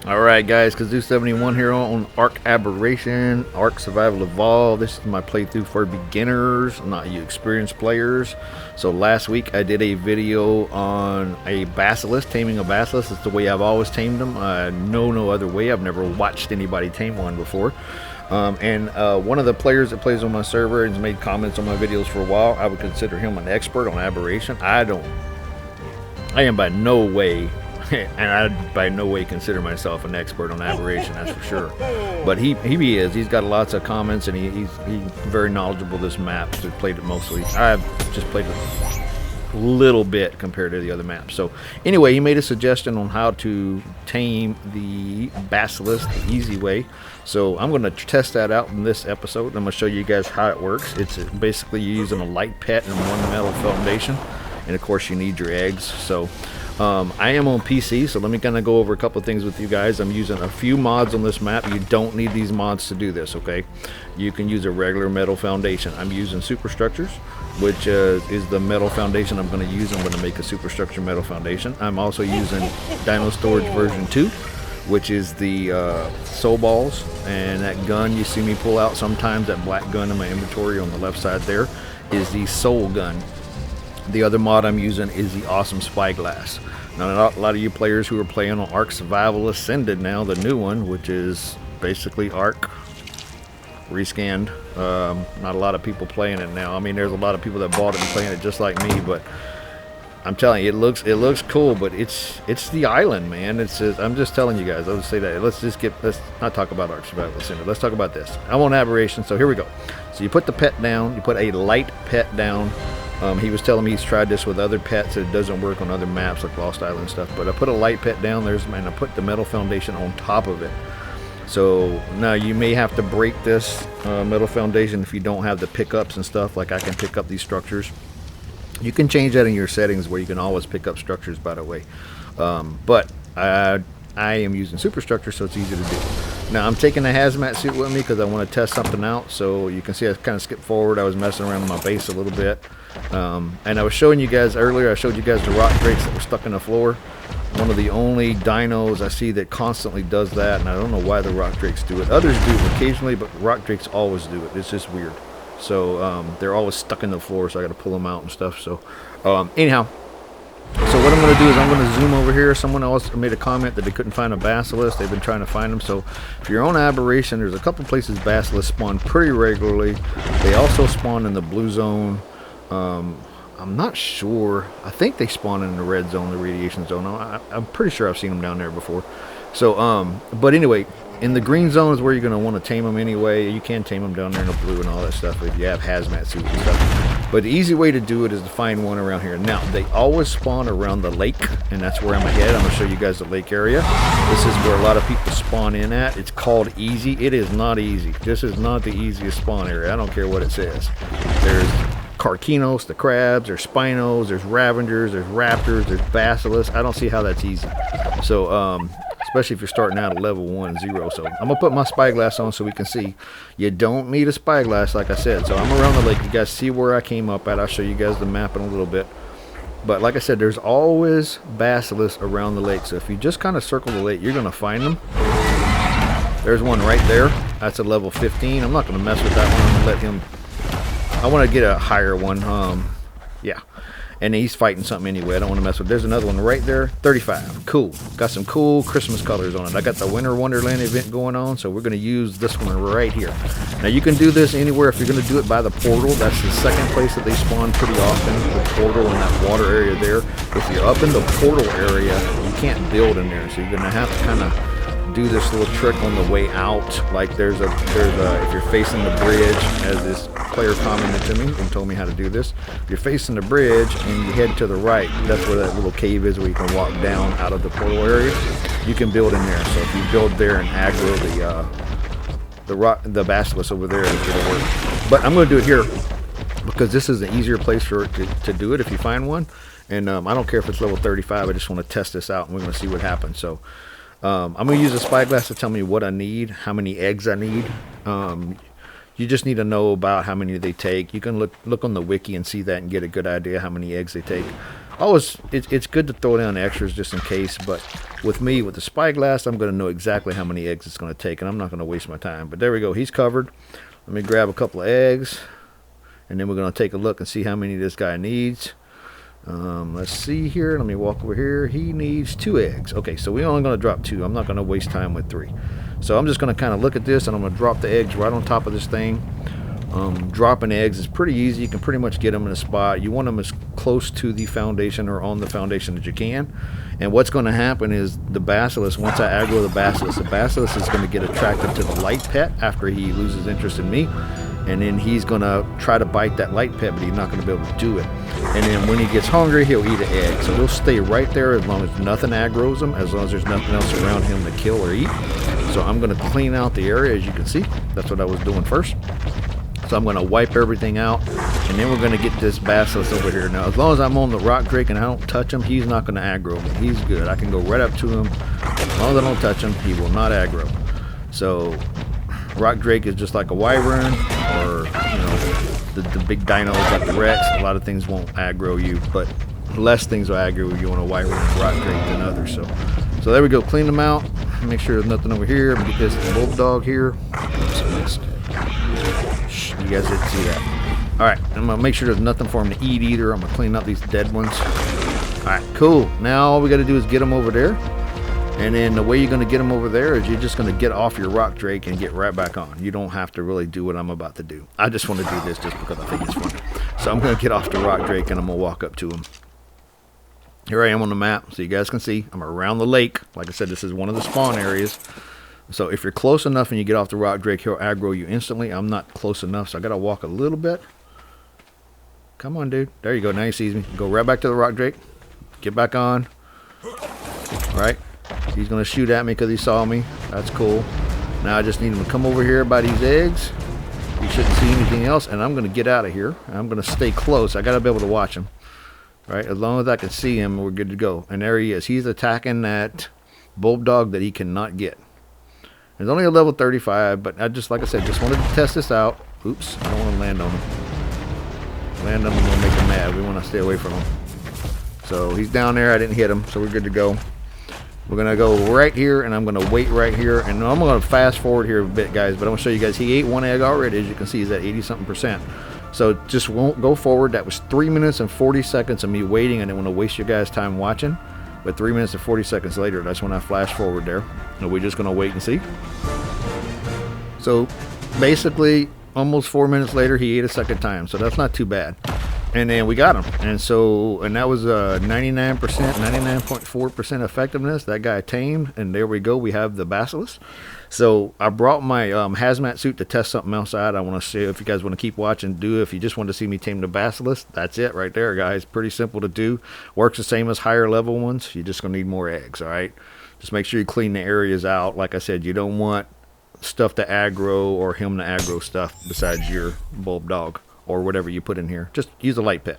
Alright guys, Kazoo71 here on Ark Aberration, Ark Survival Evolved. This is my playthrough for beginners, not you experienced players. So last week I did a video on a Basilisk, taming a Basilisk. It's the way I've always tamed them. I know no other way. I've never watched anybody tame one before. One of the players that plays on my server and has made comments on my videos for a while, I would consider him an expert on Aberration. I am by no way and I by no way consider myself an expert on Aberration, that's for sure. But he is. He's got lots of comments, and he's very knowledgeable of this map. So he played it mostly. I've just played it a little bit compared to the other maps. So anyway, he made a suggestion on how to tame the Basilisk the easy way. So I'm going to test that out in this episode. I'm going to show you guys how it works. It's basically you're using a light pet and one metal foundation, and of course you need your eggs. So I am on PC, so let me kind of go over a couple of things with you guys. I'm using a few mods on this map. You don't need these mods to do this, okay? You can use a regular metal foundation. I'm using superstructures, which is the metal foundation I'm going to use. I'm going to make a superstructure metal foundation. I'm also using Dino Storage version 2, which is the soul balls, and that gun you see me pull out sometimes, that black gun in my inventory on the left side there, is the soul gun. The other mod I'm using is the awesome spyglass. Now, a lot of you players who are playing on Ark Survival Ascended now, the new one, which is basically Ark rescanned. Not a lot of people playing it now. I mean, there's a lot of people that bought it and playing it just like me, but I'm telling you, it looks cool, but it's the island, man. I'm just telling you guys. I'll just say that. Let's not talk about Ark Survival Ascended. Let's talk about this. I'm on Aberration, so here we go. So you put the pet down. You put a light pet down. He was telling me he's tried this with other pets. It doesn't work on other maps like Lost Island and stuff. But I put a light pet down there, and I put the metal foundation on top of it. So now you may have to break this metal foundation if you don't have the pickups and stuff. Like I can pick up these structures. You can change that in your settings where you can always pick up structures, by the way. But I am using superstructure, so it's easy to do. Now I'm taking the hazmat suit with me because I want to test something out. So you can see I kind of skipped forward. I was messing around with my base a little bit. And I was showing you guys earlier, I showed you guys the rock drakes that were stuck in the floor. One of the only dinos I see that constantly does that, and I don't know why the rock drakes do it. Others do occasionally, but rock drakes always do it. It's just weird. So they're always stuck in the floor, so I got to pull them out and stuff. So anyhow, so what I'm going to do is I'm going to zoom over here. Someone else made a comment that they couldn't find a Basilisk. They've been trying to find them. So if you're on Aberration, there's a couple places Basilisk spawn pretty regularly. They also spawn in the blue zone. I'm not sure. I think they spawn in the red zone, the radiation zone. I'm pretty sure I've seen them down there before. So, but anyway, in the green zone is where you're going to want to tame them anyway. You can tame them down there in the blue and all that stuff if you have hazmat suits and stuff. But the easy way to do it is to find one around here. Now, they always spawn around the lake, and that's where I'm headed. I'm going to show you guys the lake area. This is where a lot of people spawn in at. It's called easy. It is not easy. This is not the easiest spawn area. I don't care what it says. There's Carcinos, the crabs, there's Spinos, there's Ravengers, there's Raptors, there's Basilisks. I don't see how that's easy. So, especially if you're starting out at level 1, 0. So, I'm going to put my spyglass on so we can see. You don't need a spyglass, like I said. So, I'm around the lake. You guys see where I came up at. I'll show you guys the map in a little bit. But, like I said, there's always Basilisks around the lake. So, if you just kind of circle the lake, you're going to find them. There's one right there. That's a level 15. I'm not going to mess with that one. I'm going to let him... I want to get a higher one. Yeah. And he's fighting something anyway. I don't want to mess with. There's another one right there. 35. Cool. Got some cool Christmas colors on it. I got the Winter Wonderland event going on, so we're going to use this one right here. Now, you can do this anywhere if you're going to do it by the portal. That's the second place that they spawn pretty often, the portal in that water area there. If you're up in the portal area, you can't build in there, so you're going to have to kind of do this little trick on the way out. Like there's a if you're facing the bridge, as this player commented to me and told me how to do this. If you're facing the bridge and you head to the right, that's where that little cave is where you can walk down out of the portal area. You can build in there. So if you build there and aggro the Basilisk over there, it'll work. But I'm going to do it here because this is an easier place for it to do it if you find one. And I don't care if it's level 35. I just want to test this out and we're going to see what happens. So I'm going to use a spyglass to tell me what I need, how many eggs I need. You just need to know about how many they take. You can look on the wiki and see that and get a good idea how many eggs they take. always it's good to throw down extras just in case, but with me, with the spyglass, I'm going to know exactly how many eggs it's going to take, and I'm not going to waste my time. But there we go, he's covered. Let me grab a couple of eggs, and then we're going to take a look and see how many this guy needs. Let's see here. Let me walk over here. He needs 2 eggs. Okay, so we're only going to drop 2. I'm not going to waste time with 3. So I'm just going to kind of look at this, and I'm going to drop the eggs right on top of this thing. Dropping eggs is pretty easy. You can pretty much get them in a spot. You want them as close to the foundation or on the foundation as you can. And what's going to happen is the basilisk, once I aggro the basilisk is going to get attracted to the light pet after he loses interest in me. And then he's going to try to bite that light pet, but he's not going to be able to do it. And then when he gets hungry, he'll eat an egg. So he'll stay right there as long as nothing aggroes him, as long as there's nothing else around him to kill or eat. So I'm going to clean out the area, as you can see. That's what I was doing first. So I'm going to wipe everything out, and then we're going to get this basilisk over here. Now, as long as I'm on the rock drake and I don't touch him, he's not going to aggro me. He's good. I can go right up to him. As long as I don't touch him, he will not aggro. So rock drake is just like a wyvern, or the big dinos like the rex. A lot of things won't aggro you, but less things will aggro you on a wyvern and rock drake than others. So there we go. Clean them out. Make sure there's nothing over here. Because the bulldog here. Oops, you guys didn't see that. Alright, I'm going to make sure there's nothing for him to eat either. I'm going to clean out these dead ones. Alright, cool. Now all we got to do is get them over there. And then the way you're going to get them over there is you're just going to get off your rock drake and get right back on. You don't have to really do what I'm about to do. I just want to do this just because I think it's funny. So I'm going to get off the rock drake and I'm going to walk up to him. Here I am on the map, so you guys can see I'm around the lake. Like I said, this is one of the spawn areas. So if you're close enough and you get off the rock drake, he'll aggro you instantly. I'm not close enough, so I gotta walk a little bit. Come on, dude. There you go. Now he sees me. Go right back to the rock drake. Get back on. All right. He's gonna shoot at me because he saw me. That's cool. Now I just need him to come over here by these eggs. He shouldn't see anything else, and I'm gonna get out of here. I'm gonna stay close. I gotta be able to watch him. Right. As long as I can see him, we're good to go. And there he is. He's attacking that bulldog that he cannot get. It's only a level 35, but like I said, just wanted to test this out. Oops, I don't want to land on him. Land on him will make him mad. We want to stay away from him. So he's down there. I didn't hit him, so we're good to go. We're going to go right here, and I'm going to wait right here. And I'm going to fast forward here a bit, guys, but I'm going to show you guys. He ate 1 egg already. As you can see, he's at 80-something%. So just won't go forward. That was 3 minutes and 40 seconds of me waiting. I didn't want to waste your guys' time watching. But 3 minutes and 40 seconds later, that's when I flash forward there. And we're just going to wait and see. So basically, almost 4 minutes later, he ate a second time. So that's not too bad. And then we got him. And that was 99%, 99.4% effectiveness. That guy tamed. And there we go. We have the basilisk. So I brought my hazmat suit to test something else out. I want to see if you guys want to keep watching. Do if you just want to see me tame the basilisk. That's it right there, guys. Pretty simple to do. Works the same as higher level ones. You're just going to need more eggs, all right? Just make sure you clean the areas out. Like I said, you don't want stuff to aggro or him to aggro stuff besides your bulldog or whatever you put in here. Just use a light pet.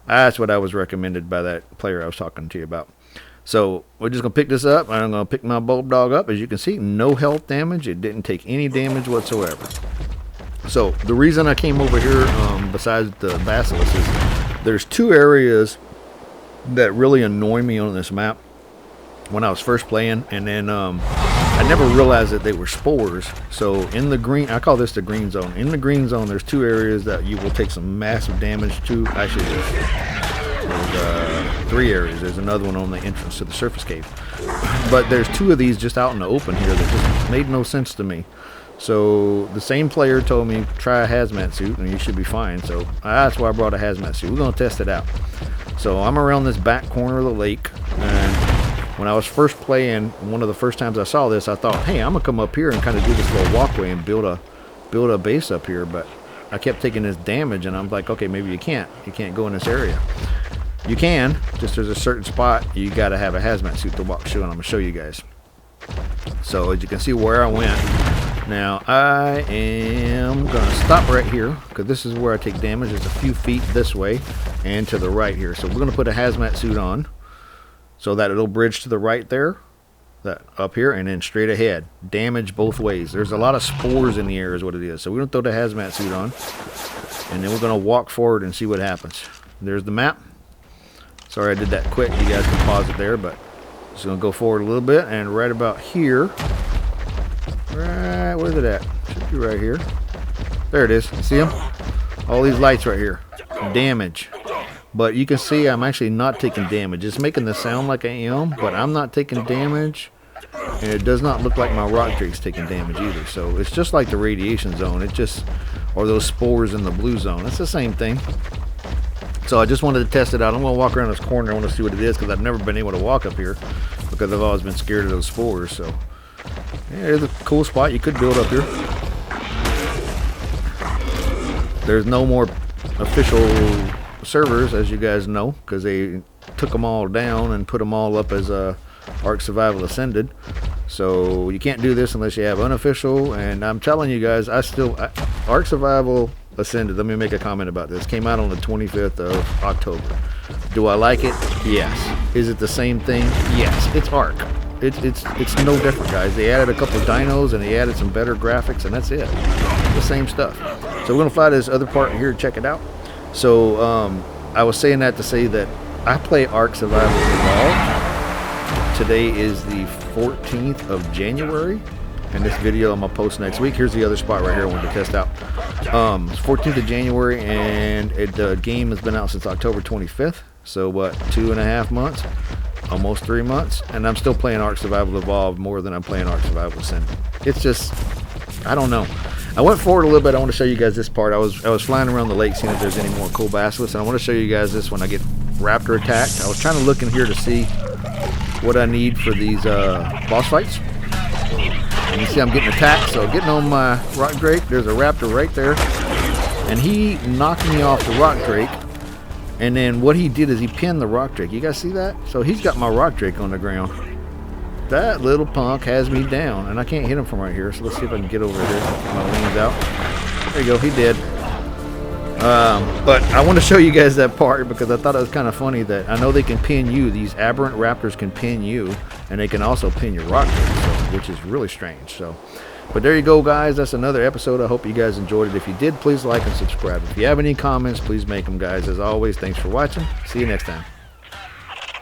That's what I was recommended by that player I was talking to you about. So we're just going to pick this up. I'm going to pick my bulldog up. As you can see, no health damage. It didn't take any damage whatsoever. So the reason I came over here, besides the basilisk, is there's 2 areas that really annoy me on this map when I was first playing. And then I never realized that they were spores. So in the green, I call this the green zone. In the green zone, there's 2 areas that you will take some massive damage to. Actually, there's 3 areas. There's another one on the entrance to the surface cave. But there's 2 of these just out in the open here that just made no sense to me. So the same player told me try a hazmat suit and you should be fine. So that's why I brought a hazmat suit. We're going to test it out. So I'm around this back corner of the lake, and when I was first playing, one of the first times I saw this, I thought, hey, I'm going to come up here and kind of do this little walkway and build a base up here. But I kept taking this damage, and I'm like, okay, maybe you can't go in this area. You can, just there's a certain spot you got to have a hazmat suit to walk through, and I'm going to show you guys. So as you can see where I went, now I am going to stop right here because this is where I take damage. It's a few feet this way and to the right here. So we're going to put a hazmat suit on so that it'll bridge to the right there, that up here, and then straight ahead. Damage both ways. There's a lot of spores in the air is what it is. So we're going to throw the hazmat suit on, and then we're going to walk forward and see what happens. There's the map. Sorry I did that quick. You guys can pause it there, but just gonna go forward a little bit, and right about here, right, where's it at? Should be right here. There it is. See them? All these lights right here. Damage. But you can see I'm actually not taking damage. It's making the sound like I am, but I'm not taking damage. And it does not look like my rock drake's taking damage either. So it's just like the radiation zone. It just, or those spores in the blue zone. It's the same thing. So I just wanted to test it out. I'm going to walk around this corner. I want to see what it is because I've never been able to walk up here because I've always been scared of those spores. So yeah, it's a cool spot. You could build up here. There's no more official servers, as you guys know, because they took them all down and put them all up as Ark Survival Ascended. So you can't do this unless you have unofficial. And I'm telling you guys, Ark Survival Ascended, let me make a comment about this, came out on the 25th of October. Do I like it? Yes. Is it the same thing? Yes. It's Ark. It's no different, guys. They added a couple of dinos and they added some better graphics, and that's it. The same stuff. So we're gonna fly this other part here and check it out. So I was saying that to say that I play Ark Survival Evolved. Today is the 14th of January, and this video I'm gonna post next week. Here's the other spot right here I wanted to test out. It's 14th of January, and the game has been out since October 25th. So what, 2.5 months? Almost 3 months, and I'm still playing Ark Survival Evolved more than I'm playing Ark Survival Ascended. It's just, I don't know. I went forward a little bit. I want to show you guys this part. I was flying around the lake seeing if there's any more cool basilisks, and I want to show you guys this when I get raptor attacked. I was trying to look in here to see what I need for these boss fights. And you see I'm getting attacked, so getting on my rock drake, there's a raptor right there, and he knocked me off the rock drake. And then what he did is he pinned the rock drake. You guys see that? So he's got my rock drake on the ground. That little punk has me down, and I can't hit him from right here. So let's see if I can get over here. My wings out. There you go. He did. But I want to show you guys that part because I thought it was kind of funny that I know they can pin you. These aberrant raptors can pin you, and they can also pin your rock drake, which is really strange. So, but there you go, guys. That's another episode. I hope you guys enjoyed it. If you did, please like and subscribe. If you have any comments, please make them, guys. As always, thanks for watching. See you next time.